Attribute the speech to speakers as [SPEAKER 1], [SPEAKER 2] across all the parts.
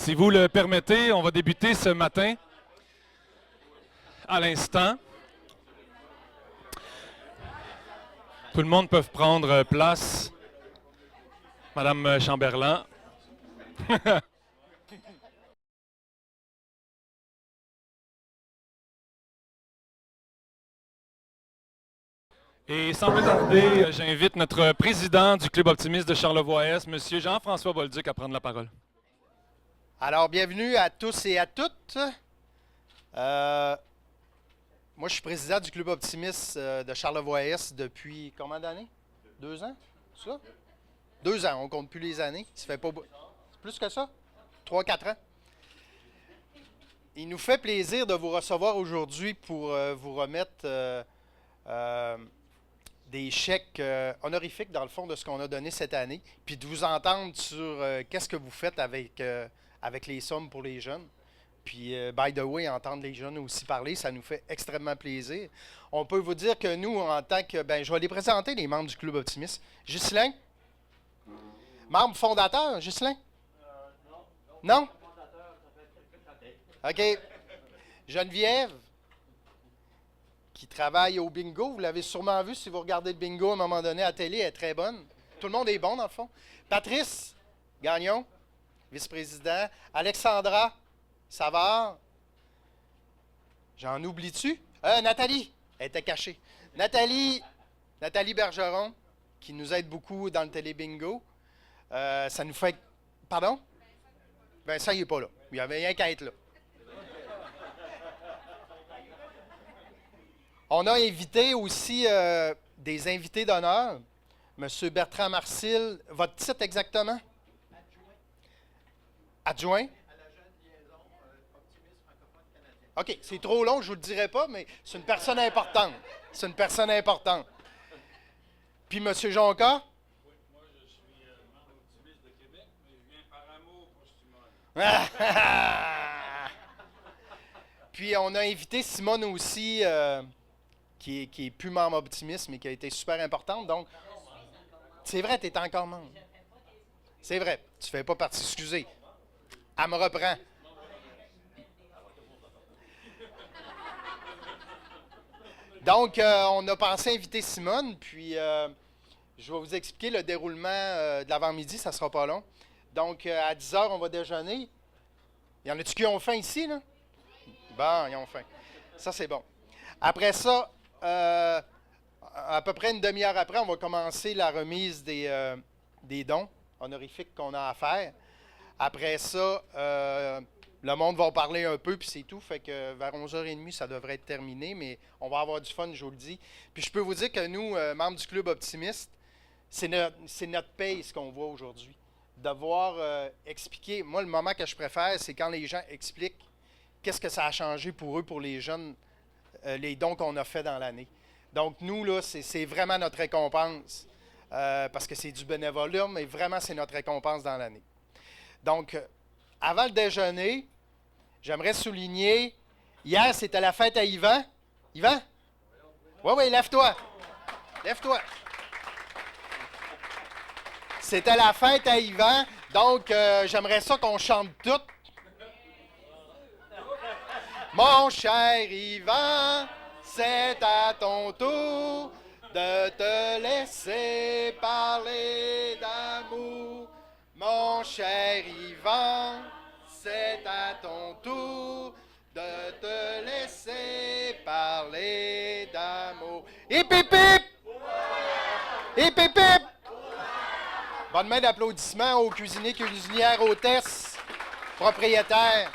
[SPEAKER 1] Si vous le permettez, on va débuter ce matin à l'instant. Tout le monde peut prendre place. Madame Chamberlain. Et sans plus tarder, j'invite notre président du Club optimiste de Charlevoix-Est, M. Jean-François Bolduc, à prendre la parole.
[SPEAKER 2] Alors, bienvenue à tous et à toutes. Moi, je suis président du Club optimiste de Charlevoix-Est depuis combien d'années? 2 ans? C'est ça? 2 ans, on ne compte plus les années. Ça fait pas plus que ça? 3-4 ans. Il nous fait plaisir de vous recevoir aujourd'hui pour vous remettre des chèques honorifiques, dans le fond, de ce qu'on a donné cette année, puis de vous entendre sur qu'est-ce que vous faites avec les sommes pour les jeunes. Puis, by the way, entendre les jeunes aussi parler, ça nous fait extrêmement plaisir. On peut vous dire que nous, en tant que... je vais les présenter, les membres du Club optimiste. Ghislain? Membre fondateur, Ghislain? Non? OK. Geneviève, qui travaille au bingo. Vous l'avez sûrement vu si vous regardez le bingo à un moment donné à la télé, elle est très bonne. Tout le monde est bon, dans le fond. Patrice Gagnon, vice-président. Alexandra Savard. J'en oublie-tu? Nathalie, elle était cachée. Nathalie Bergeron, qui nous aide beaucoup dans le télé-bingo. Ça nous fait... Pardon? Vincent, il n'est pas là. Il n'y avait rien qu'à être là. On a invité aussi des invités d'honneur. Monsieur Bertrand Marcil, votre titre exactement? Adjoint. À la jeune liaison optimiste francophone canadien. OK, c'est trop long, je ne vous le dirai pas, mais c'est une personne importante. C'est une personne importante. Puis Monsieur Jonca?
[SPEAKER 3] Oui, moi je suis membre optimiste de Québec, mais je viens par amour pour Simone.
[SPEAKER 2] Puis on a invité Simone aussi, qui est plus membre optimiste, mais qui a été super importante. Donc, c'est vrai, tu es encore membre. C'est vrai, tu ne fais pas partie. Excusez. Elle me reprend. Donc, on a pensé inviter Simone, puis je vais vous expliquer le déroulement de l'avant-midi, ça ne sera pas long. Donc, à 10 heures, on va déjeuner. Il y en a-tu qui ont faim ici, là? Bon, ils ont faim. Ça, c'est bon. Après ça, à peu près une demi-heure après, on va commencer la remise des dons honorifiques qu'on a à faire. Après ça, le monde va en parler un peu, puis c'est tout. Fait que vers 11h30, ça devrait être terminé, mais on va avoir du fun, je vous le dis. Puis je peux vous dire que nous, membres du Club optimiste, c'est notre paye, ce qu'on voit aujourd'hui. Devoir expliquer. Moi, le moment que je préfère, c'est quand les gens expliquent qu'est-ce que ça a changé pour eux, pour les jeunes, les dons qu'on a fait dans l'année. Donc, nous, là, c'est vraiment notre récompense, parce que c'est du bénévolat, mais vraiment, c'est notre récompense dans l'année. Donc, avant le déjeuner, j'aimerais souligner, hier, c'était la fête à Yvan. Yvan? Oui, lève-toi. Lève-toi. C'était la fête à Yvan, donc j'aimerais ça qu'on chante toutes. Mon cher Yvan, c'est à ton tour de te laisser parler d'amour. Mon cher Yvan, c'est à ton tour de te laisser parler d'amour. Hip hip hip! Hip hip hip! Bonne main d'applaudissements aux cuisiniers, cuisinières, hôtesses, propriétaires.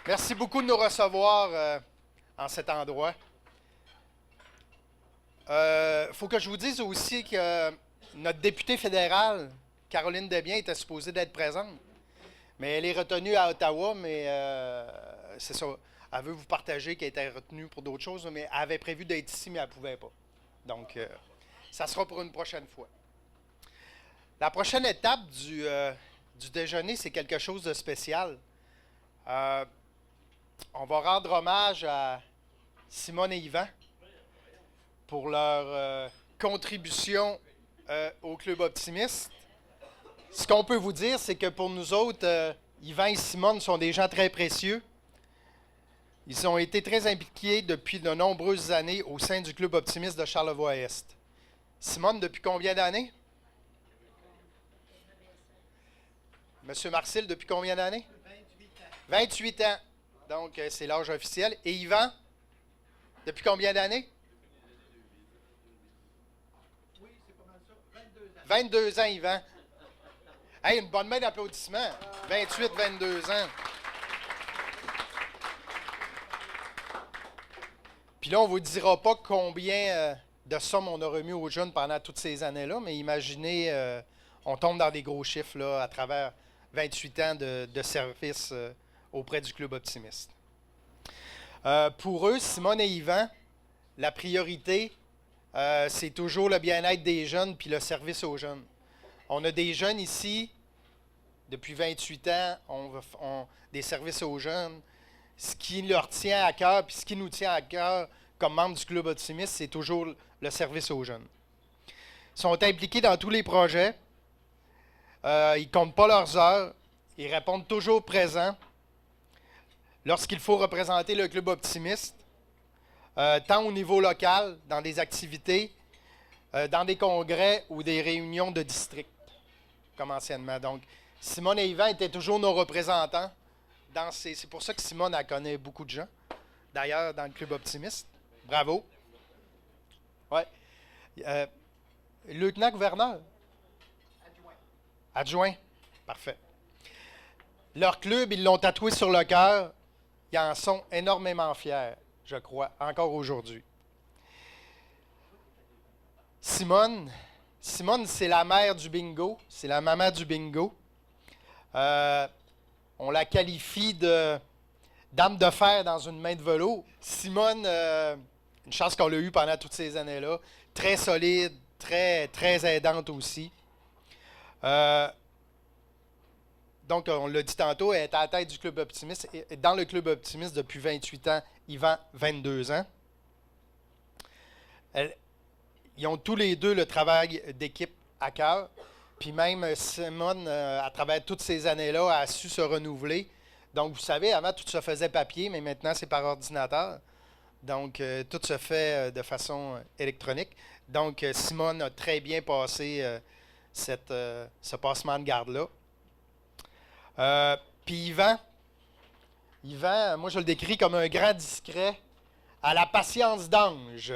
[SPEAKER 2] Merci beaucoup de nous recevoir en cet endroit. Faut que je vous dise aussi que notre députée fédérale, Caroline Desbiens, était supposée d'être présente. Mais elle est retenue à Ottawa, mais c'est ça. Elle veut vous partager qu'elle était retenue pour d'autres choses, mais elle avait prévu d'être ici, mais elle ne pouvait pas. Donc, ça sera pour une prochaine fois. La prochaine étape du déjeuner, c'est quelque chose de spécial. On va rendre hommage à Simone et Yvan pour leur contribution au Club optimiste. Ce qu'on peut vous dire, c'est que pour nous autres, Yvan et Simone sont des gens très précieux. Ils ont été très impliqués depuis de nombreuses années au sein du Club optimiste de Charlevoix-Est. Simone, depuis combien d'années? Monsieur Marcel, depuis combien d'années? 28 ans. Donc, c'est l'âge officiel. Et Yvan, depuis combien d'années?
[SPEAKER 4] Oui, c'est pas mal ça. 22 ans.
[SPEAKER 2] 22 ans, Yvan. Hey, une bonne main d'applaudissements. 28, 22 ans. Puis là, on ne vous dira pas combien de sommes on a remis aux jeunes pendant toutes ces années-là, mais imaginez, on tombe dans des gros chiffres là, à travers 28 ans de service auprès du Club optimiste. Pour eux, Simone et Yvan, la priorité, c'est toujours le bien-être des jeunes puis le service aux jeunes. On a des jeunes ici, depuis 28 ans, on des services aux jeunes. Ce qui leur tient à cœur, puis ce qui nous tient à cœur comme membres du Club optimiste, c'est toujours le service aux jeunes. Ils sont impliqués dans tous les projets. Ils ne comptent pas leurs heures. Ils répondent toujours présents lorsqu'il faut représenter le Club optimiste, tant au niveau local, dans des activités, dans des congrès ou des réunions de district, comme anciennement. Donc, Simone et Yvan étaient toujours nos représentants. C'est pour ça que Simone elle connaît beaucoup de gens. D'ailleurs, dans le Club optimiste. Bravo. Ouais. Lieutenant-gouverneur? Adjoint. Parfait. Leur club, ils l'ont tatoué sur le cœur. Ils en sont énormément fiers, je crois, encore aujourd'hui. Simone, c'est la mère du bingo. C'est la maman du bingo. On la qualifie de dame de fer dans une main de velours. Simone, une chance qu'on l'a eue pendant toutes ces années-là. Très solide, très, très aidante aussi. Donc, on l'a dit tantôt, elle est à la tête du Club optimiste. Et dans le Club optimiste depuis 28 ans, Yvan, 22 ans. Ils ont tous les deux le travail d'équipe à cœur. Puis même Simone, à travers toutes ces années-là, a su se renouveler. Donc, vous savez, avant, tout se faisait papier, mais maintenant, c'est par ordinateur. Donc, tout se fait de façon électronique. Donc, Simone a très bien passé ce passement de garde-là. Puis Yvan, moi, je le décris comme un grand discret à la patience d'ange.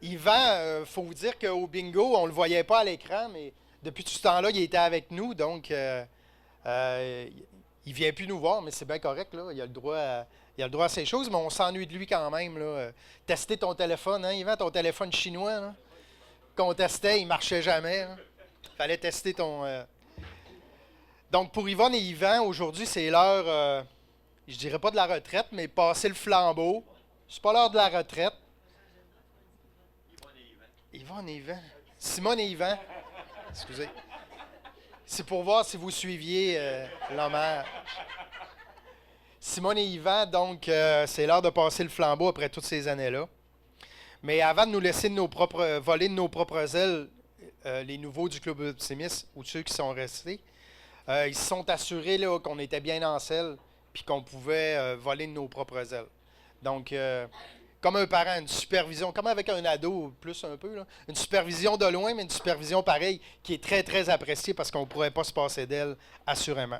[SPEAKER 2] Yvan, il faut vous dire qu'au bingo, on ne le voyait pas à l'écran, mais depuis tout ce temps-là, il était avec nous, donc il ne vient plus nous voir, mais c'est bien correct, là. Il a le droit à ces choses, mais on s'ennuie de lui quand même. Là. Tester ton téléphone, hein, Yvan, ton téléphone chinois, là, qu'on testait, il ne marchait jamais. Il fallait tester ton... Donc pour Yvonne et Yvan, aujourd'hui, c'est l'heure, je dirais pas de la retraite, mais passer le flambeau. C'est pas l'heure de la retraite. Yvonne et Yvan. Simone et Yvan. Excusez. C'est pour voir si vous suiviez l'hommage. Simone et Yvan, donc, c'est l'heure de passer le flambeau après toutes ces années-là. Mais avant de nous laisser voler de nos propres ailes, les nouveaux du Club optimiste ou ceux qui sont restés, ils se sont assurés là, qu'on était bien en selle puis qu'on pouvait voler de nos propres ailes. Donc, comme un parent, une supervision, comme avec un ado, plus un peu, là, une supervision de loin, mais une supervision pareille, qui est très, très appréciée parce qu'on ne pourrait pas se passer d'elle, assurément.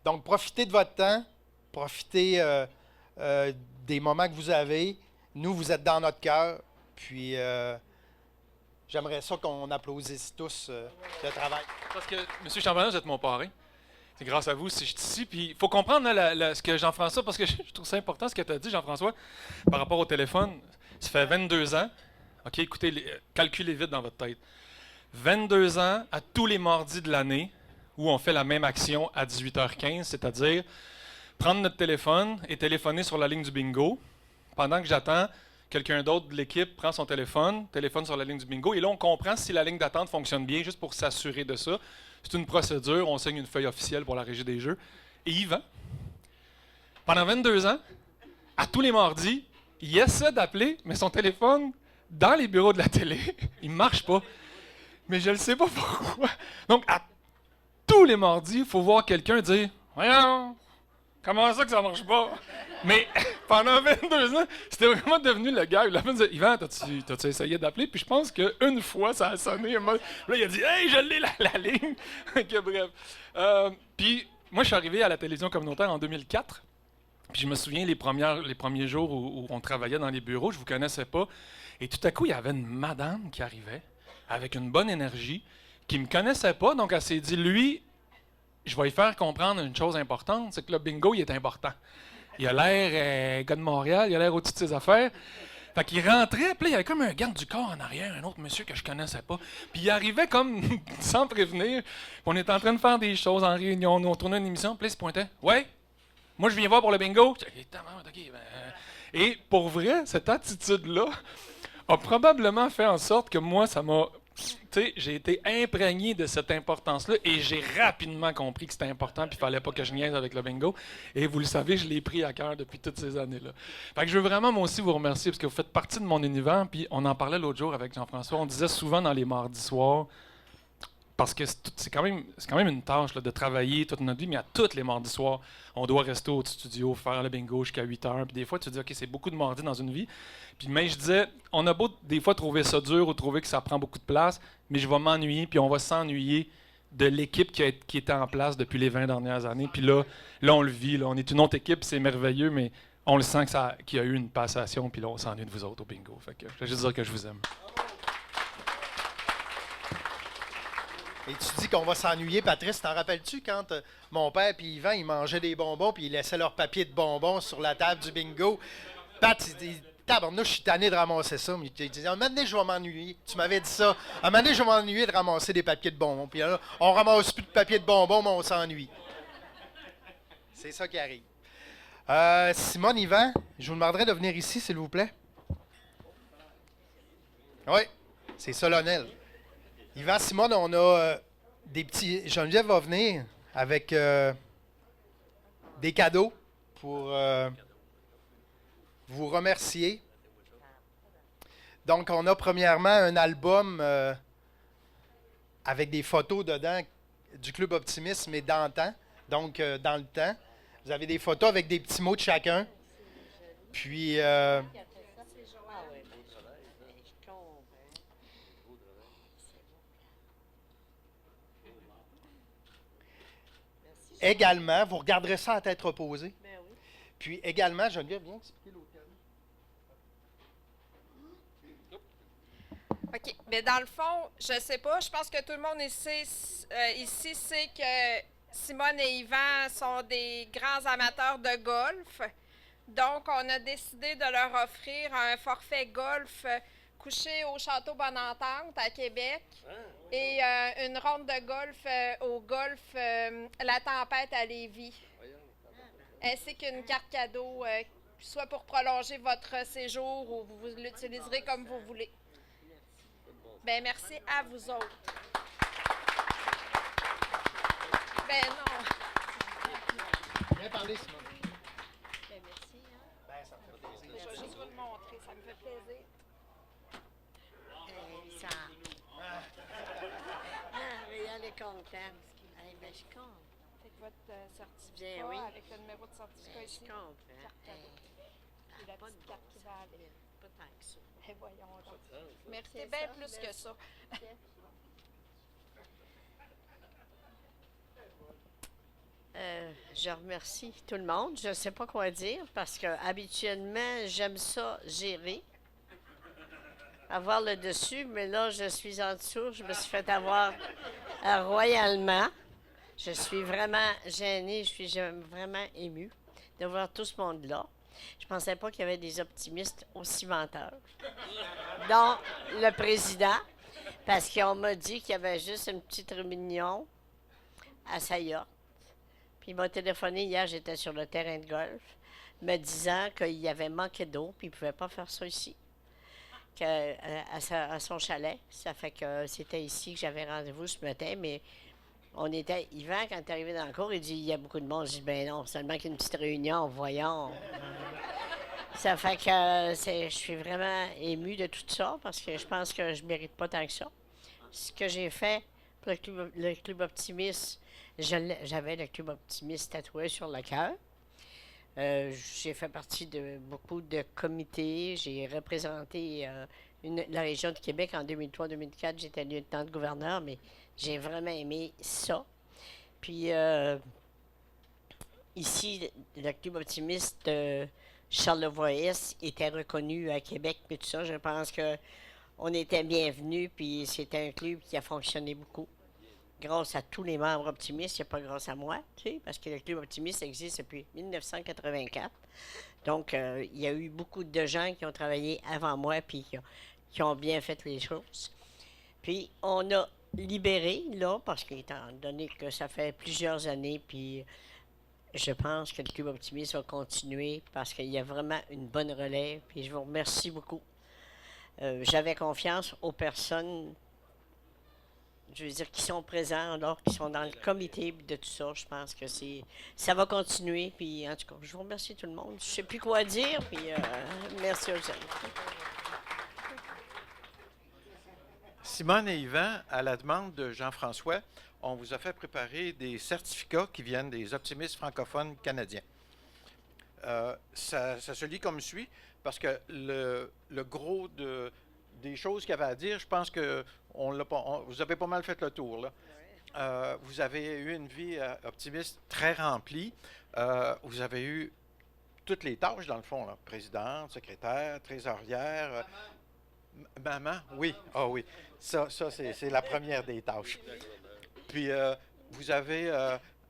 [SPEAKER 2] Donc, profitez de votre temps, profitez des moments que vous avez. Nous, vous êtes dans notre cœur, puis j'aimerais ça qu'on applaudisse tous le travail.
[SPEAKER 1] Parce que, M. Champagnon, vous êtes mon parrain. C'est grâce à vous si je suis ici. Puis il faut comprendre là, ce que Jean-François, parce que je trouve ça important ce que tu as dit, Jean-François, par rapport au téléphone. Ça fait 22 ans. OK, écoutez, calculez vite dans votre tête. 22 ans à tous les mardis de l'année où on fait la même action à 18h15, c'est-à-dire prendre notre téléphone et téléphoner sur la ligne du bingo. Pendant que j'attends, quelqu'un d'autre de l'équipe prend son téléphone sur la ligne du bingo. Et là, on comprend si la ligne d'attente fonctionne bien, juste pour s'assurer de ça. C'est une procédure, on signe une feuille officielle pour la Régie des Jeux. Et Yvan, pendant 22 ans, à tous les mardis, il essaie d'appeler, mais son téléphone, dans les bureaux de la télé, il marche pas. Mais je ne sais pas pourquoi. Donc, à tous les mardis, il faut voir quelqu'un dire « Voyons, comment ça que ça marche pas? » Mais pendant 22 ans, c'était vraiment devenu le gars. La personne disait « Yvan, t'as-tu essayé d'appeler? » Puis je pense qu'une fois, ça a sonné. Là, il a dit « Hey, je l'ai, la ligne! » Ok, bref. Puis moi, je suis arrivé à la télévision communautaire en 2004. Puis je me souviens les premiers jours où on travaillait dans les bureaux, je vous connaissais pas. Et tout à coup, il y avait une madame qui arrivait avec une bonne énergie, qui me connaissait pas. Donc, elle s'est dit, lui, je vais lui faire comprendre une chose importante, c'est que le bingo, il est important. Il a l'air gars de Montréal, il a l'air au-dessus de ses affaires. Fait qu'il rentrait, puis là, il y avait comme un garde du corps en arrière, un autre monsieur que je connaissais pas. Puis il arrivait comme sans prévenir. Puis on était en train de faire des choses en réunion, on tournait une émission, puis là, il se pointait. Ouais, moi, je viens voir pour le bingo. Et pour vrai, cette attitude-là a probablement fait en sorte que moi, ça m'a... Tu sais, j'ai été imprégné de cette importance-là et j'ai rapidement compris que c'était important puis il fallait pas que je niaise avec le bingo. Et vous le savez, je l'ai pris à cœur depuis toutes ces années-là. Fait que je veux vraiment, moi aussi, vous remercier parce que vous faites partie de mon univers. Puis on en parlait l'autre jour avec Jean-François. On disait souvent dans les mardis soirs, parce que c'est quand même une tâche là, de travailler toute notre vie, mais à tous les mardis soirs, on doit rester au studio, faire le bingo jusqu'à 8 heures. Puis des fois, tu te dis, OK, c'est beaucoup de mardis dans une vie. Puis mais je disais, on a beau des fois trouver ça dur ou trouver que ça prend beaucoup de place, mais je vais m'ennuyer, puis on va s'ennuyer de l'équipe qui était en place depuis les 20 dernières années. Puis là on le vit, là, on est une autre équipe, c'est merveilleux, mais on le sent qu'il y a eu une passation, puis là, on s'ennuie de vous autres au bingo. Fait que je vais juste dire que je vous aime.
[SPEAKER 2] Et tu dis qu'on va s'ennuyer, Patrice. T'en rappelles-tu quand mon père et Yvan, ils mangeaient des bonbons puis ils laissaient leur papier de bonbons sur la table du bingo? Pat, il dit, tabarnouche, je suis tanné de ramasser ça. Mais il dit, un moment donné, je vais m'ennuyer. Tu m'avais dit ça. Un moment donné, je vais m'ennuyer de ramasser des papiers de bonbons. Puis là, on ramasse plus de papier de bonbons, mais on s'ennuie. C'est ça qui arrive. Simone, Yvan, je vous demanderai de venir ici, s'il vous plaît. Oui, c'est solennel. Yvan, Simone, on a des petits... Geneviève va venir avec des cadeaux pour vous remercier. Donc, on a premièrement un album avec des photos dedans du Club Optimisme et d'antan, donc dans le temps. Vous avez des photos avec des petits mots de chacun. Puis... également, vous regarderez ça à tête reposée. Ben oui. Puis également, Geneviève, viens expliquer l'autre cadeau.
[SPEAKER 5] OK. Mais dans le fond, je sais pas, je pense que tout le monde ici sait que Simone et Yvan sont des grands amateurs de golf. Donc, on a décidé de leur offrir un forfait golf couché au Château Bonne-Entente à Québec et une ronde de golf au golf La Tempête à Lévis. Ainsi qu'une carte cadeau, soit pour prolonger votre séjour ou vous l'utiliserez comme vous voulez. Ben merci à vous autres. Ben non.
[SPEAKER 2] Viens parler, Simone.
[SPEAKER 5] Ben merci. Hein?
[SPEAKER 2] Ben, ça me fait plaisir.
[SPEAKER 5] Je vais juste vous le montrer, ça me fait plaisir.
[SPEAKER 6] Ça. Elle est contente. Ben, je suis contente.
[SPEAKER 5] Fait que votre certificat
[SPEAKER 6] Bien, oui.
[SPEAKER 5] avec le numéro de certificat
[SPEAKER 6] Ben, je
[SPEAKER 5] ici.
[SPEAKER 6] comprends.
[SPEAKER 5] Carte cadeau. Puis la petite carte qui va avec.
[SPEAKER 6] Pas tant que ça.
[SPEAKER 5] Eh voyons donc. Méritez
[SPEAKER 6] C'est
[SPEAKER 5] bien
[SPEAKER 6] ça,
[SPEAKER 5] plus que ça.
[SPEAKER 6] Je remercie tout le monde. Je ne sais pas quoi dire parce que habituellement, j'aime ça gérer. Avoir le dessus, mais là, je suis en dessous. Je me suis fait avoir royalement. Je suis vraiment gênée, je suis vraiment émue de voir tout ce monde-là. Je ne pensais pas qu'il y avait des optimistes aussi menteurs, dont le président, parce qu'on m'a dit qu'il y avait juste une petite réunion à sa yacht. Puis il m'a téléphoné hier, j'étais sur le terrain de golf, me disant qu'il y avait manqué d'eau, puis il ne pouvait pas faire ça ici, à son chalet. Ça fait que c'était ici que j'avais rendez-vous ce matin, mais on était... Yvan, quand il est arrivé dans le cours, il dit « Il y a beaucoup de monde. » Je dis « Ben non, seulement qu'une petite réunion, voyons. » Ça fait que je suis vraiment émue de tout ça parce que je pense que je mérite pas tant que ça. Ce que j'ai fait pour le Club Optimiste, j'avais le Club Optimiste tatoué sur le cœur. J'ai fait partie de beaucoup de comités. J'ai représenté la région de Québec en 2003-2004. J'étais lieutenant-gouverneur, mais j'ai vraiment aimé ça. Puis ici, le Club Optimiste Charlevoix-Est était reconnu à Québec, puis tout ça. Je pense que on était bienvenus, puis c'était un club qui a fonctionné beaucoup. Grâce à tous les membres optimistes, il n'y a pas grâce à moi, tu sais, parce que le Club Optimiste existe depuis 1984. Donc, il y a eu beaucoup de gens qui ont travaillé avant moi, puis qui ont bien fait les choses. Puis, on a libéré, là, parce qu'étant donné que ça fait plusieurs années, puis je pense que le Club Optimiste va continuer parce qu'il y a vraiment une bonne relève. Puis je vous remercie beaucoup. J'avais confiance aux personnes, je veux dire, qui sont présents, alors, qui sont dans le comité de tout ça. Je pense que ça va continuer. Puis en tout cas, je vous remercie tout le monde. Je ne sais plus quoi dire. Puis merci aux gens.
[SPEAKER 7] Simone et Yvan, à la demande de Jean-François, on vous a fait préparer des certificats qui viennent des optimistes francophones canadiens. Ça se lit comme suit, parce que le gros des choses qu'il y avait à dire, je pense que vous avez pas mal fait le tour, là. Vous avez eu une vie optimiste très remplie. Vous avez eu toutes les tâches, dans le fond, là. Présidente, secrétaire, trésorière. Maman, oui. Ah oui. Ça c'est la première des tâches. Puis, vous avez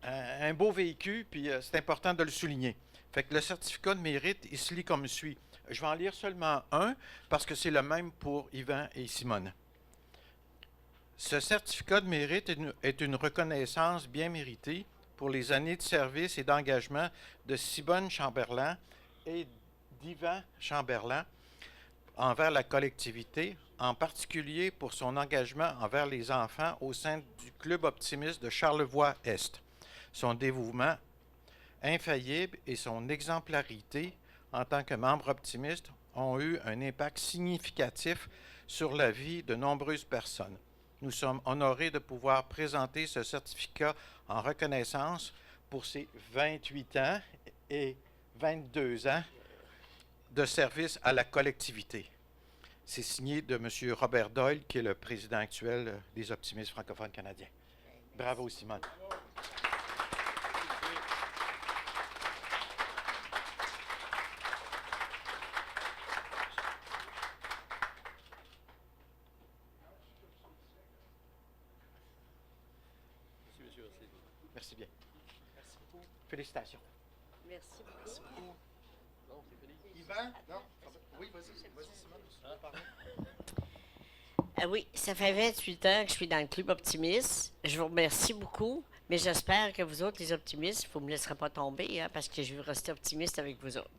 [SPEAKER 7] un beau véhicule, puis c'est important de le souligner. Fait que le certificat de mérite, il se lit comme suit. Je vais en lire seulement un, parce que c'est le même pour Yvan et Simone. Ce certificat de mérite est une reconnaissance bien méritée pour les années de service et d'engagement de Simone Chamberlain et d'Yvan Chamberlain envers la collectivité, en particulier pour son engagement envers les enfants au sein du Club Optimiste de Charlevoix-Est. Son dévouement infaillible et son exemplarité en tant que membre optimiste ont eu un impact significatif sur la vie de nombreuses personnes. Nous sommes honorés de pouvoir présenter ce certificat en reconnaissance pour ses 28 ans et 22 ans de service à la collectivité. C'est signé de M. Robert Doyle, qui est le président actuel des optimistes francophones canadiens. Bravo, Simone. Merci bien.
[SPEAKER 2] Merci beaucoup.
[SPEAKER 7] Félicitations.
[SPEAKER 6] Merci beaucoup.
[SPEAKER 2] Yvan? Non? Oui, vas-y, Simone. Tu veux parler?
[SPEAKER 6] Oui, ça fait 28 ans que je suis dans le Club Optimiste. Je vous remercie beaucoup, mais j'espère que vous autres, les optimistes, vous ne me laisserez pas tomber, hein, parce que je veux rester optimiste avec vous autres.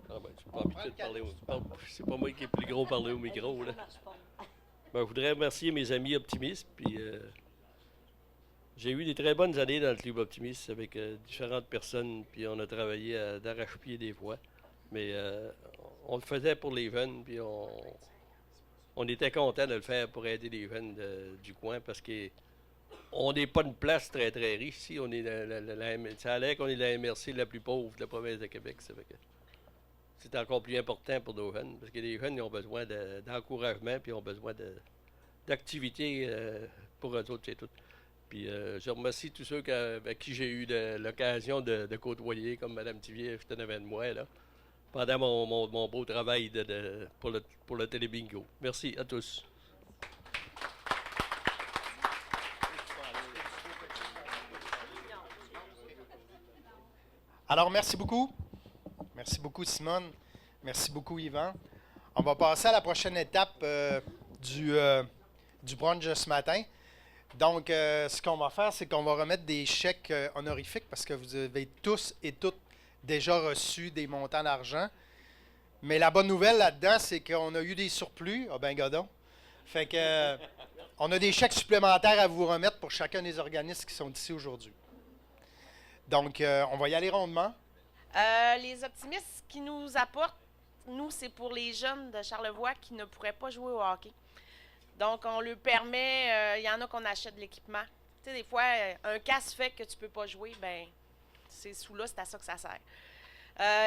[SPEAKER 8] Ah ben, j'ai pas habitué de parler c'est pas moi qui est plus gros parler au micro, là. Ben, je voudrais remercier mes amis optimistes, puis j'ai eu des très bonnes années dans le Club Optimiste avec différentes personnes, puis on a travaillé d'arrache-pied des fois. Mais on le faisait pour les jeunes, puis on était content de le faire pour aider les jeunes du coin, parce qu'on n'est pas une place très très riche ici. On est ça a l'air qu'on est la MRC la plus pauvre de la province de Québec. Ça fait que c'est encore plus important pour nos jeunes, parce que les jeunes ils ont besoin d'encouragement, puis ils ont besoin d'activités pour eux autres, c'est tout. Puis je remercie tous ceux avec qui j'ai eu l'occasion de côtoyer, comme Mme Thivier, juste en avant de moi, là, pendant mon beau travail pour le télébingo. Merci à tous.
[SPEAKER 2] Alors, merci beaucoup. Merci beaucoup, Simone. Merci beaucoup, Yvan. On va passer à la prochaine étape du brunch de ce matin. Donc, ce qu'on va faire, c'est qu'on va remettre des chèques honorifiques parce que vous avez tous et toutes déjà reçu des montants d'argent. Mais la bonne nouvelle là-dedans, c'est qu'on a eu des surplus. Ah ben, godon. Fait que, On a des chèques supplémentaires à vous remettre pour chacun des organismes qui sont ici aujourd'hui. Donc, on va y aller rondement.
[SPEAKER 9] Les optimistes qui nous apportent, nous, c'est pour les jeunes de Charlevoix qui ne pourraient pas jouer au hockey. Donc, on leur permet, il y en a qu'on achète de l'équipement. Tu sais, des fois, un casse fait que tu ne peux pas jouer, ben c'est sous-là, c'est à ça que ça sert.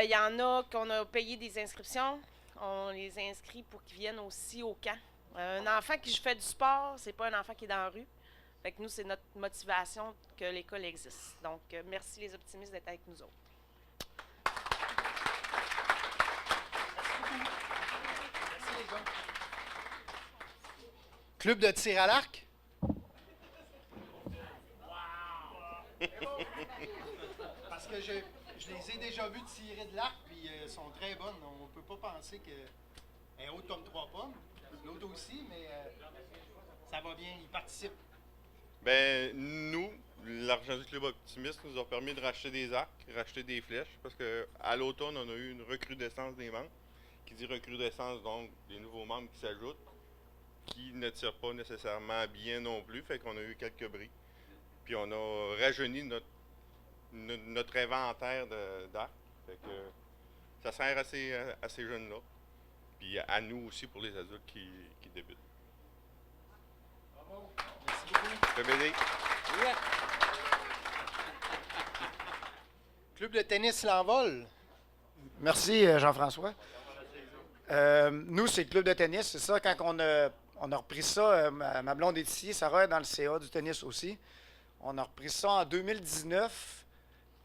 [SPEAKER 9] Il y en a qu'on a payé des inscriptions. On les inscrit pour qu'ils viennent aussi au camp. Un enfant qui fait du sport, c'est pas un enfant qui est dans la rue. Fait que nous, c'est notre motivation que l'école existe. Donc, merci les optimistes d'être avec nous autres.
[SPEAKER 2] Club de tir à l'arc? Parce que je les ai déjà vus tirer de l'arc, puis elles sont très bonnes. On ne peut pas penser qu'elle est haute comme 3 pommes. L'autre aussi, mais ça va bien, ils participent.
[SPEAKER 10] Ben, nous, l'argent du Club Optimiste nous a permis de racheter des arcs, racheter des flèches, parce qu'à l'automne, on a eu une recrudescence des membres. Qui dit recrudescence, donc des nouveaux membres qui s'ajoutent, qui ne tirent pas nécessairement bien non plus, fait qu'on a eu quelques bris. Puis on a rajeuni notre inventaire d'arcs, fait que ça sert à ces jeunes-là. Puis à nous aussi pour les adultes qui débutent.
[SPEAKER 2] Bravo. Merci beaucoup.
[SPEAKER 10] PBD.
[SPEAKER 2] Club de tennis l'envol.
[SPEAKER 11] Merci, Jean-François. Nous, c'est le club de tennis. C'est ça, quand on a repris ça, ma blonde est ici, Sarah est dans le CA du tennis aussi. On a repris ça en 2019.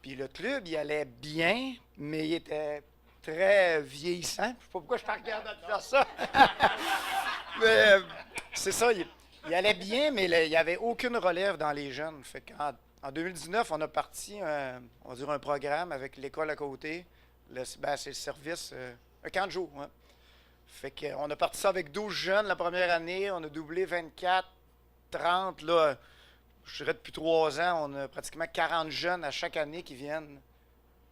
[SPEAKER 11] Puis le club, il allait bien, mais il était très vieillissant. Je ne sais pas pourquoi je te regarde à te faire ça. Mais c'est ça, il allait bien, mais il n'y avait aucune relève dans les jeunes. Fait en 2019, on a parti, on va dire, un programme avec l'école à côté. C'est le service, un camp de jour. Hein. Fait qu'on a parti ça avec 12 jeunes la première année. On a doublé 24, 30. Là, je dirais depuis 3 ans, on a pratiquement 40 jeunes à chaque année qui viennent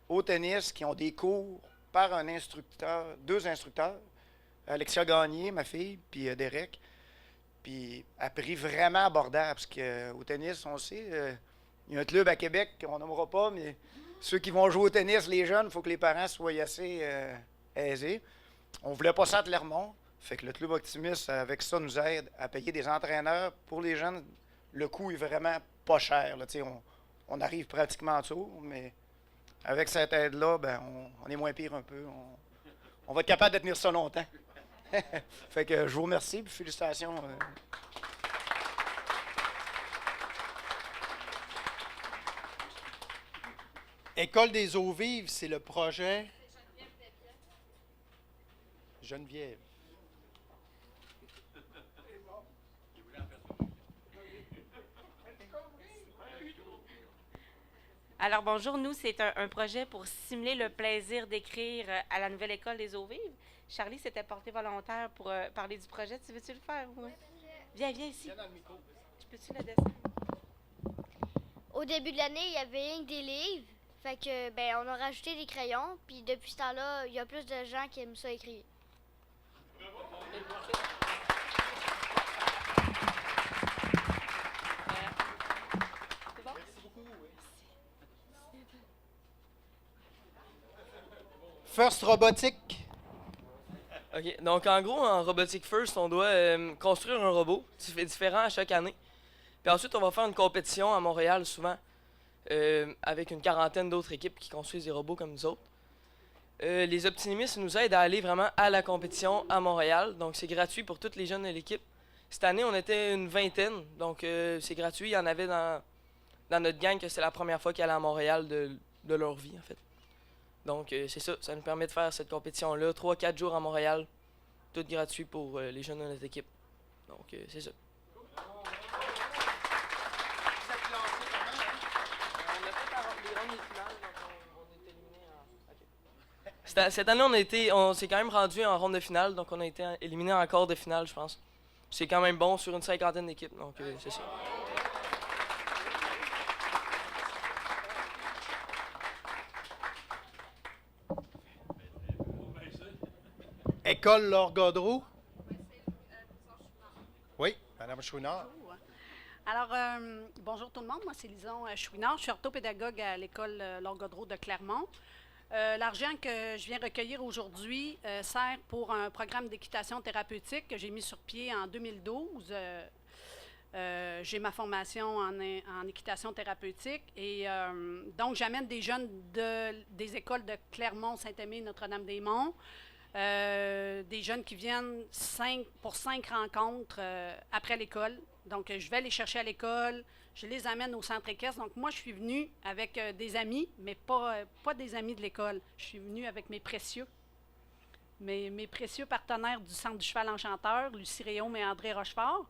[SPEAKER 11] au tennis, qui ont des cours par un instructeur, 2 instructeurs. Alexia Gagné, ma fille, puis Derek. Puis à prix vraiment abordable, parce qu'au tennis, on sait, il y a un club à Québec qu'on nommera pas, mais ceux qui vont jouer au tennis, les jeunes, il faut que les parents soient assez aisés. On ne voulait pas ça à Clermont, fait que le club Optimiste, avec ça, nous aide à payer des entraîneurs. Pour les jeunes, le coût est vraiment pas cher. Là, on arrive pratiquement en dessous, mais avec cette aide-là, ben, on est moins pire un peu. On va être capable de tenir ça longtemps. Fait que je vous remercie et félicitations.
[SPEAKER 2] École des eaux vives, c'est le projet Geneviève.
[SPEAKER 12] Alors bonjour, nous c'est un projet pour stimuler le plaisir d'écrire à la nouvelle école des eaux vives. Charlie s'était porté volontaire pour parler du projet. Tu veux-tu le faire? Oui. Viens ici.
[SPEAKER 2] Viens dans le micro.
[SPEAKER 12] Je peux-tu le descendre?
[SPEAKER 13] Au début de l'année, il y avait rien que des livres. Fait que, on a rajouté des crayons. Puis depuis ce temps-là, il y a plus de gens qui aiment ça écrire.
[SPEAKER 2] First Robotique.
[SPEAKER 14] OK. Donc, en gros, en Robotique First, on doit construire un robot différent à chaque année. Puis ensuite, on va faire une compétition à Montréal, souvent, avec une quarantaine d'autres équipes qui construisent des robots comme nous autres. Les optimistes nous aident à aller vraiment à la compétition à Montréal. Donc, c'est gratuit pour tous les jeunes de l'équipe. Cette année, on était une vingtaine. Donc, c'est gratuit. Il y en avait dans notre gang que c'est la première fois qu'ils allaient à Montréal de leur vie, en fait. Donc, c'est ça. Ça nous permet de faire cette compétition-là. 3-4 jours à Montréal. Tout gratuit pour les jeunes de notre équipe. Donc, c'est ça. Cette année, on s'est quand même rendu en ronde de finale. Donc, on a été éliminé en quart de finale, je pense. C'est quand même bon sur une 50aine d'équipes. Donc, c'est ça.
[SPEAKER 2] École Laure Godreau. Oui, Madame Chouinard.
[SPEAKER 4] Alors, bonjour tout le monde. Moi, c'est Lison Chouinard. Je suis orthopédagogue à l'école Lord Godreau de Clermont. L'argent que je viens recueillir aujourd'hui sert pour un programme d'équitation thérapeutique que j'ai mis sur pied en 2012. J'ai ma formation en équitation thérapeutique et donc j'amène des jeunes des écoles de Clermont, Saint-Aimé, Notre-Dame-des-Monts, des jeunes qui viennent pour 5 rencontres après l'école. Donc, je vais les chercher à l'école, je les amène au centre équestre. Donc, moi, je suis venue avec des amis, mais pas des amis de l'école. Je suis venue avec mes précieux partenaires du Centre du Cheval Enchanteur, Lucie Réaume et André Rochefort.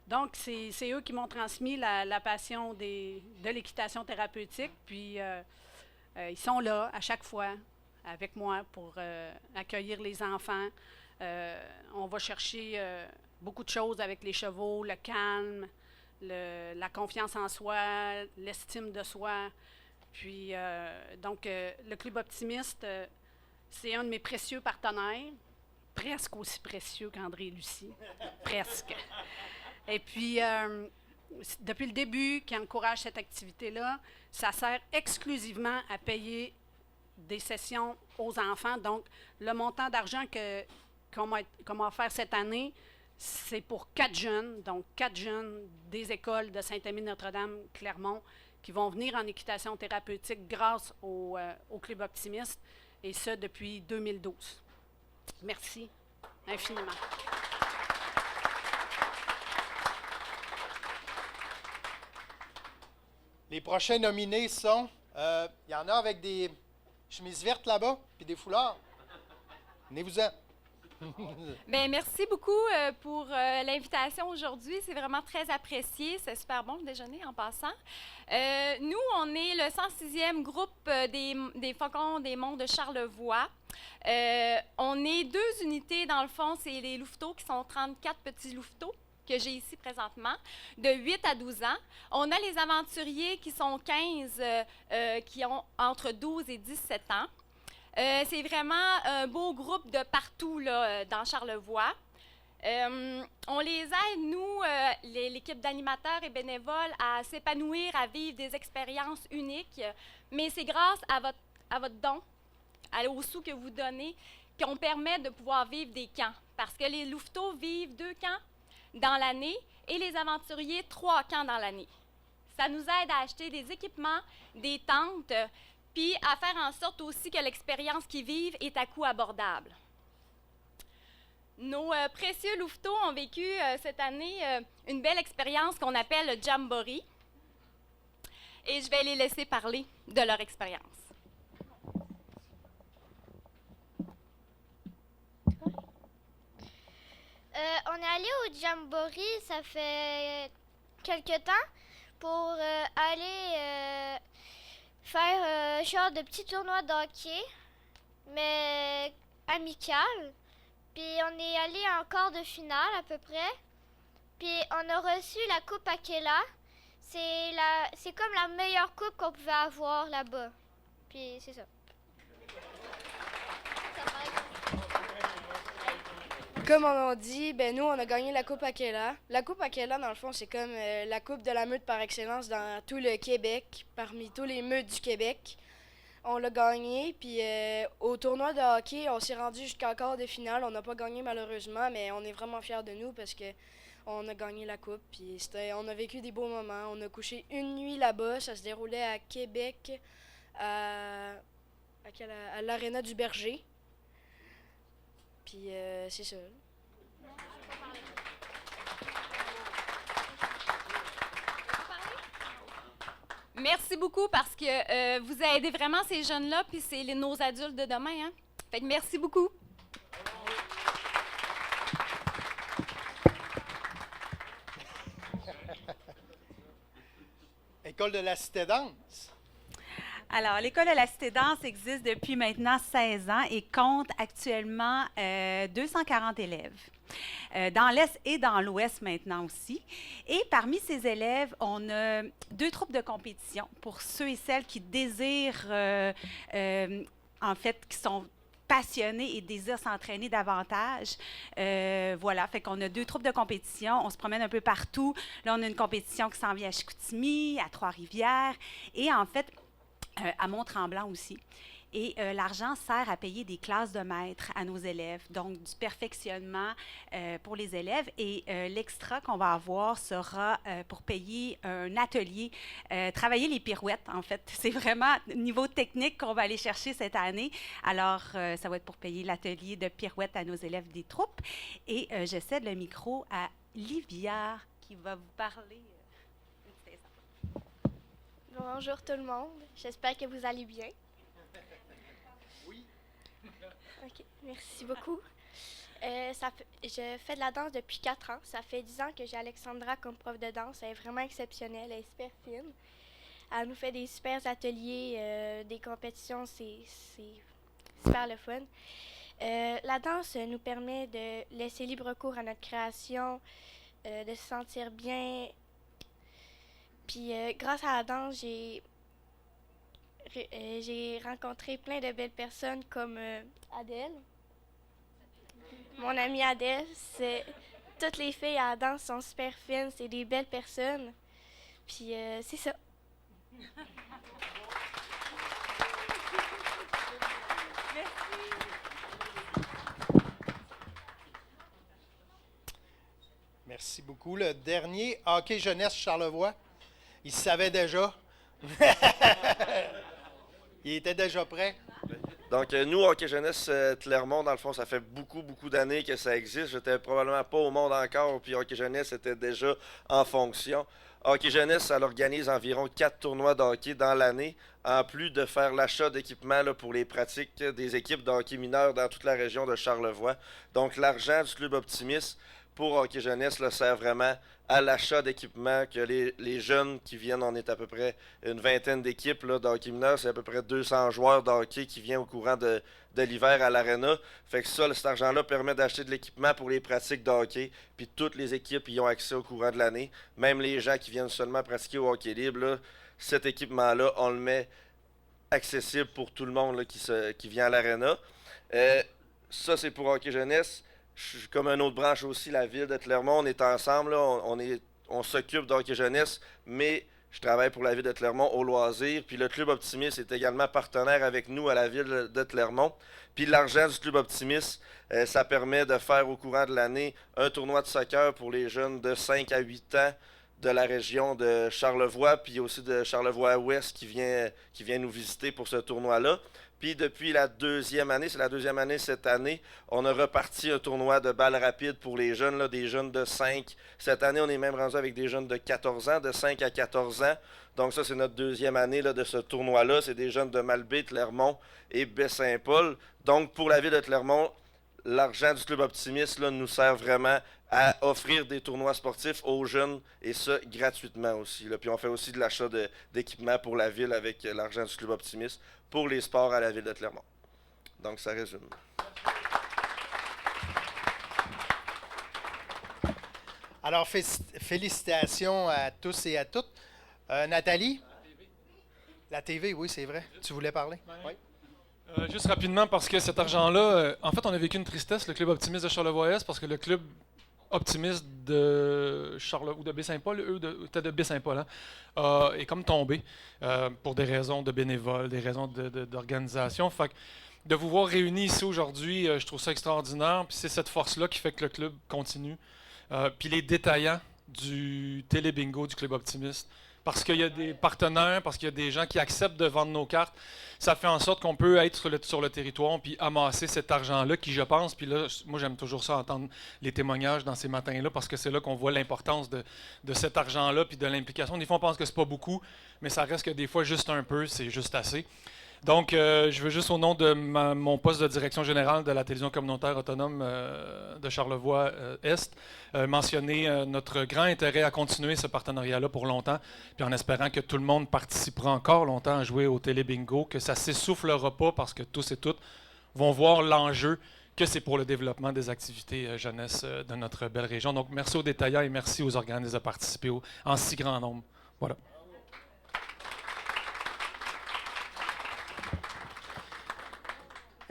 [SPEAKER 4] Donc, c'est eux qui m'ont transmis la passion de l'équitation thérapeutique. Puis, ils sont là à chaque fois avec moi pour accueillir les enfants. On va chercher beaucoup de choses avec les chevaux, le calme, la confiance en soi, l'estime de soi. Puis, donc, le Club Optimiste, c'est un de mes précieux partenaires, presque aussi précieux qu'André et Lucie, presque. Et puis, depuis le début, qui encourage cette activité-là, ça sert exclusivement à payer des sessions aux enfants. Donc, le montant d'argent qu'on va faire cette année, c'est pour 4 jeunes, donc 4 jeunes des écoles de Saint-Aimé-Notre-Dame, Clermont, qui vont venir en équitation thérapeutique grâce au Club Optimiste, et ce, depuis 2012. Merci infiniment.
[SPEAKER 2] Les prochains nominés sont... Il y en a avec des chemises vertes là-bas, puis des foulards. Venez-vous-en.
[SPEAKER 15] Bien, merci beaucoup pour l'invitation aujourd'hui. C'est vraiment très apprécié. C'est super bon le déjeuner en passant. Nous, on est le 106e groupe des Faucons des Monts de Charlevoix. On est 2 unités, dans le fond, c'est les louveteaux qui sont 34 petits louveteaux que j'ai ici présentement, de 8 à 12 ans. On a les aventuriers qui sont 15, qui ont entre 12 et 17 ans. C'est vraiment un beau groupe de partout là, dans Charlevoix. On les aide, nous, l'équipe d'animateurs et bénévoles, à s'épanouir, à vivre des expériences uniques. Mais c'est grâce à votre don, aux sous que vous donnez, qu'on permet de pouvoir vivre des camps. Parce que les louveteaux vivent 2 camps dans l'année et les aventuriers 3 camps dans l'année. Ça nous aide à acheter des équipements, des tentes, puis à faire en sorte aussi que l'expérience qu'ils vivent est à coût abordable. Nos précieux louveteaux ont vécu cette année une belle expérience qu'on appelle le Jamboree. Et je vais les laisser parler de leur expérience.
[SPEAKER 13] On est allé au Jamboree, ça fait quelque temps, pour aller faire un genre de petit tournoi de hockey, mais amical. Puis on est allé en quart de finale à peu près. Puis on a reçu la coupe Akela. C'est comme la meilleure coupe qu'on pouvait avoir là-bas. Puis c'est ça.
[SPEAKER 16] Comme on a dit, ben nous, on a gagné la Coupe Akela. La Coupe Akela, dans le fond, c'est comme la coupe de la meute par excellence dans tout le Québec, parmi tous les meutes du Québec. On l'a gagné, puis au tournoi de hockey, on s'est rendu jusqu'en quart de finale. On n'a pas gagné malheureusement, mais on est vraiment fiers de nous parce que on a gagné la coupe. Puis on a vécu des beaux moments. On a couché une nuit là-bas. Ça se déroulait à Québec, à l'Aréna du Berger. Puis c'est ça.
[SPEAKER 15] Merci beaucoup parce que vous aidez vraiment ces jeunes-là, puis c'est nos adultes de demain. Hein? Fait que merci beaucoup.
[SPEAKER 2] École de la Cité Danse.
[SPEAKER 17] Alors, l'École de la Cité Danse existe depuis maintenant 16 ans et compte actuellement 240 élèves. Dans l'Est et dans l'Ouest maintenant aussi. Et parmi ces élèves, on a 2 troupes de compétition pour ceux et celles qui désirent, en fait, qui sont passionnés et désirent s'entraîner davantage. Voilà, fait qu'on a 2 troupes de compétition. On se promène un peu partout. Là, on a une compétition qui s'en vient à Chicoutimi, à Trois-Rivières et en fait, à Mont-Tremblant aussi. Et l'argent sert à payer des classes de maîtres à nos élèves, donc du perfectionnement pour les élèves. Et l'extra qu'on va avoir sera pour payer un atelier, travailler les pirouettes, en fait. C'est vraiment niveau technique qu'on va aller chercher cette année. Alors, ça va être pour payer l'atelier de pirouettes à nos élèves des troupes. Et je cède le micro à Livia, qui va vous parler.
[SPEAKER 13] Bonjour tout le monde, j'espère que vous allez bien. OK, merci beaucoup. Je fais de la danse depuis 4 ans. Ça fait 10 ans que j'ai Alexandra comme prof de danse. Elle est vraiment exceptionnelle, elle est super fine. Elle nous fait des super ateliers, des compétitions, c'est super le fun. La danse nous permet de laisser libre cours à notre création, de se sentir bien. Puis grâce à la danse, j'ai rencontré plein de belles personnes comme Adèle. Mon amie Adèle, toutes les filles à la danse sont super fines, c'est des belles personnes. Puis c'est ça.
[SPEAKER 2] Merci beaucoup. Le dernier, hockey jeunesse Charlevoix. Il savait déjà. Il était déjà prêt.
[SPEAKER 18] Donc, nous, Hockey Jeunesse Clermont, dans le fond, ça fait beaucoup d'années que ça existe. J'étais probablement pas au monde encore, puis Hockey Jeunesse était déjà en fonction. Hockey Jeunesse, ça organise environ 4 tournois de hockey dans l'année, en plus de faire l'achat d'équipements là, pour les pratiques des équipes de hockey mineurs dans toute la région de Charlevoix. Donc, l'argent du Club Optimiste pour Hockey Jeunesse là, sert vraiment à l'achat d'équipements que les jeunes qui viennent, on est à peu près une vingtaine d'équipes de hockey mineur, c'est à peu près 200 joueurs de hockey qui viennent au courant de l'hiver à l'aréna. Fait que ça, cet argent-là permet d'acheter de l'équipement pour les pratiques de hockey, puis toutes les équipes y ont accès au courant de l'année. Même les gens qui viennent seulement pratiquer au hockey libre, là, cet équipement-là, on le met accessible pour tout le monde là, qui vient à l'aréna. Ça, c'est pour Hockey Jeunesse. Je suis comme une autre branche aussi, la ville de Clermont, on est ensemble, là, on s'occupe de Hockey Jeunesse, mais je travaille pour la ville de Clermont au loisir, puis le Club Optimiste est également partenaire avec nous à la ville de Clermont. Puis l'argent du Club Optimiste, ça permet de faire au courant de l'année un tournoi de soccer pour les jeunes de 5 à 8 ans de la région de Charlevoix, puis aussi de Charlevoix-Ouest qui vient nous visiter pour ce tournoi-là. Puis depuis la 2e année, c'est la 2e année cette année, on a reparti un tournoi de balles rapides pour les jeunes, là, des jeunes de 5. Cette année, on est même rendu avec des jeunes de 14 ans, de 5 à 14 ans. Donc ça, c'est notre 2e année là, de ce tournoi-là. C'est des jeunes de Malbaie, Clermont et Baie-Saint-Paul. Donc pour la ville de Clermont, l'argent du Club Optimiste là, nous sert vraiment à offrir des tournois sportifs aux jeunes, et ça gratuitement aussi. Là. Puis on fait aussi de l'achat d'équipements pour la ville avec l'argent du Club Optimiste pour les sports à la ville de Clermont. Donc ça résume.
[SPEAKER 2] Alors, félicitations à tous et à toutes. Nathalie? La TV, oui, c'est vrai. Tu voulais parler? Oui.
[SPEAKER 1] Juste rapidement, parce que cet argent-là, en fait, on a vécu une tristesse, le Club Optimiste de Charlevoix-Est, parce que le Club Optimiste de Charlevoix ou de Baie-Saint-Paul, peut-être de Baie-Saint-Paul, est comme tombé pour des raisons de bénévoles, des raisons d'organisation. Fait que de vous voir réunis ici aujourd'hui, je trouve ça extraordinaire. Puis c'est cette force-là qui fait que le club continue. Puis les détaillants du télé-bingo du Club Optimiste, parce qu'il y a des partenaires, parce qu'il y a des gens qui acceptent de vendre nos cartes, ça fait en sorte qu'on peut être sur le territoire puis amasser cet argent-là qui, je pense, puis là, moi j'aime toujours ça, entendre les témoignages dans ces matins-là, parce que c'est là qu'on voit l'importance de cet argent-là puis de l'implication. Des fois, on pense que c'est pas beaucoup, mais ça reste que des fois, juste un peu, c'est juste assez. Donc, je veux juste, au nom de mon poste de direction générale de la télévision communautaire autonome de Charlevoix-Est, mentionner notre grand intérêt à continuer ce partenariat-là pour longtemps, puis en espérant que tout le monde participera encore longtemps à jouer au télé-bingo, que ça ne s'essoufflera pas parce que tous et toutes vont voir l'enjeu que c'est pour le développement des activités jeunesse de notre belle région. Donc, merci aux détaillants et merci aux organismes de participer en si grand nombre. Voilà.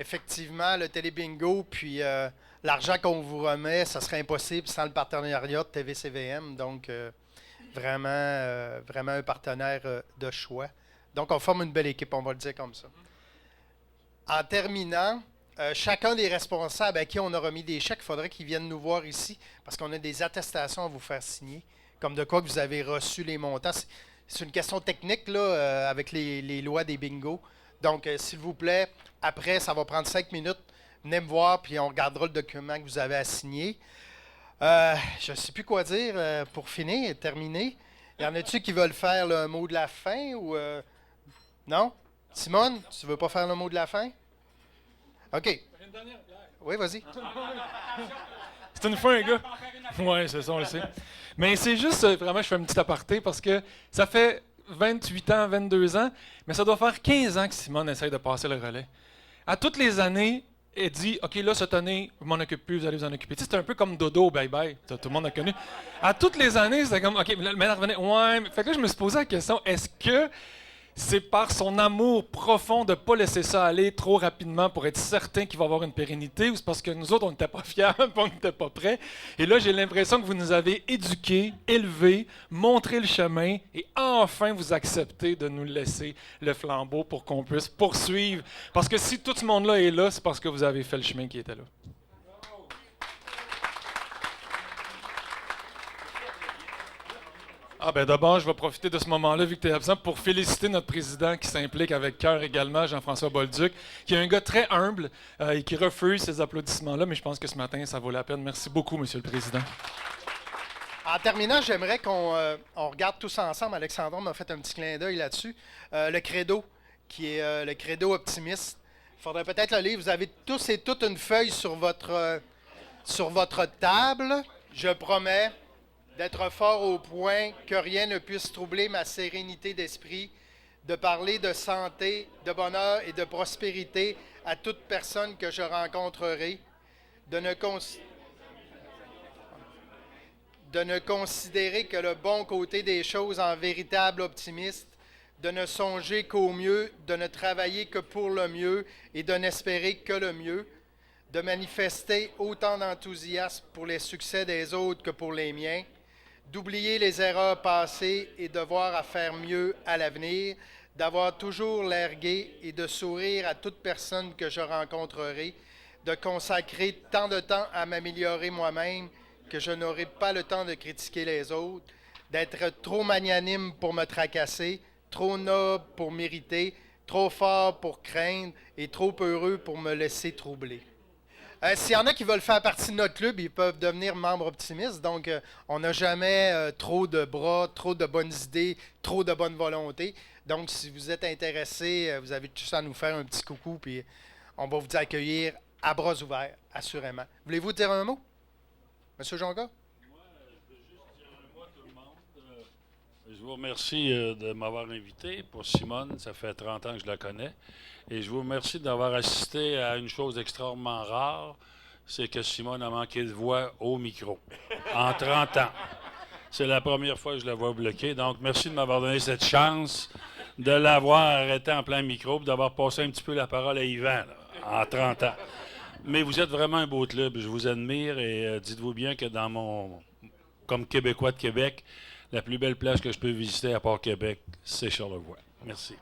[SPEAKER 2] effectivement, le télébingo, puis l'argent qu'on vous remet, ça serait impossible sans le partenariat de TV-CVM. Donc, vraiment un partenaire de choix. Donc, on forme une belle équipe, on va le dire comme ça. En terminant, chacun des responsables à qui on a remis des chèques, il faudrait qu'ils viennent nous voir ici parce qu'on a des attestations à vous faire signer, comme de quoi que vous avez reçu les montants. C'est une question technique là, avec les lois des bingos. Donc, s'il vous plaît, après, ça va prendre 5 minutes. Venez me voir, puis on regardera le document que vous avez à signer. Je ne sais plus quoi dire pour finir et terminer. Y en a-tu qui veulent faire le mot de la fin ou non? Simone, tu veux pas faire le mot de la fin? OK. Oui, vas-y.
[SPEAKER 1] C'est une fin, gars. Oui, c'est ça, on le sait. Mais c'est juste, vraiment, je fais un petit aparté parce que ça fait 28 ans, 22 ans, mais ça doit faire 15 ans que Simone essaye de passer le relais. À toutes les années, elle dit « OK, là, cette année, je m'en occupe plus, vous allez vous en occuper. » Tu sais, c'est un peu comme Dodo, bye-bye. Tout le monde a connu. À toutes les années, c'était comme « OK, maintenant, revenez. » Ouais, mais fait que là, je me suis posé la question, est-ce que c'est par son amour profond de ne pas laisser ça aller trop rapidement pour être certain qu'il va avoir une pérennité, ou c'est parce que nous autres, on n'était pas fiers, on n'était pas prêts? Et là, j'ai l'impression que vous nous avez éduqués, élevés, montré le chemin, et enfin, vous acceptez de nous laisser le flambeau pour qu'on puisse poursuivre. Parce que si tout ce monde-là est là, c'est parce que vous avez fait le chemin qui était là. Ah ben d'abord, je vais profiter de ce moment-là, vu que tu es absent, pour féliciter notre président qui s'implique avec cœur également, Jean-François Bolduc, qui est un gars très humble et qui refuse ces applaudissements-là, mais je pense que ce matin, ça vaut la peine. Merci beaucoup, Monsieur le Président.
[SPEAKER 2] En terminant, j'aimerais qu'on regarde tous ensemble, Alexandre m'a fait un petit clin d'œil là-dessus, le credo, qui est le credo optimiste. Il faudrait peut-être le lire. Vous avez tous et toutes une feuille sur votre table. Je promets d'être fort au point que rien ne puisse troubler ma sérénité d'esprit, de parler de santé, de bonheur et de prospérité à toute personne que je rencontrerai, de ne considérer que le bon côté des choses en véritable optimiste, de ne songer qu'au mieux, de ne travailler que pour le mieux et de n'espérer que le mieux, de manifester autant d'enthousiasme pour les succès des autres que pour les miens, d'oublier les erreurs passées et de voir à faire mieux à l'avenir, d'avoir toujours l'air gai et de sourire à toute personne que je rencontrerai, de consacrer tant de temps à m'améliorer moi-même que je n'aurai pas le temps de critiquer les autres, d'être trop magnanime pour me tracasser, trop noble pour m'irriter, trop fort pour craindre et trop heureux pour me laisser troubler. S'il y en a qui veulent faire partie de notre club, ils peuvent devenir membres optimistes. Donc, on n'a jamais trop de bras, trop de bonnes idées, trop de bonne volonté. Donc, si vous êtes intéressé, vous avez juste à nous faire un petit coucou, puis on va vous accueillir à bras ouverts, assurément. Voulez-vous dire un mot? Monsieur Jonca?
[SPEAKER 3] Moi, je veux juste dire un mot à tout le monde. Je vous remercie de m'avoir invité. Pour Simone, ça fait 30 ans que je la connais. Et je vous remercie d'avoir assisté à une chose extrêmement rare, c'est que Simone a manqué de voix au micro, en 30 ans. C'est la première fois que je la vois bloquée. Donc, merci de m'avoir donné cette chance de l'avoir arrêtée en plein micro et d'avoir passé un petit peu la parole à Yvan, là, en 30 ans. Mais vous êtes vraiment un beau club. Je vous admire et dites-vous bien que comme Québécois de Québec, la plus belle plage que je peux visiter à part Québec, c'est Charlevoix. Merci.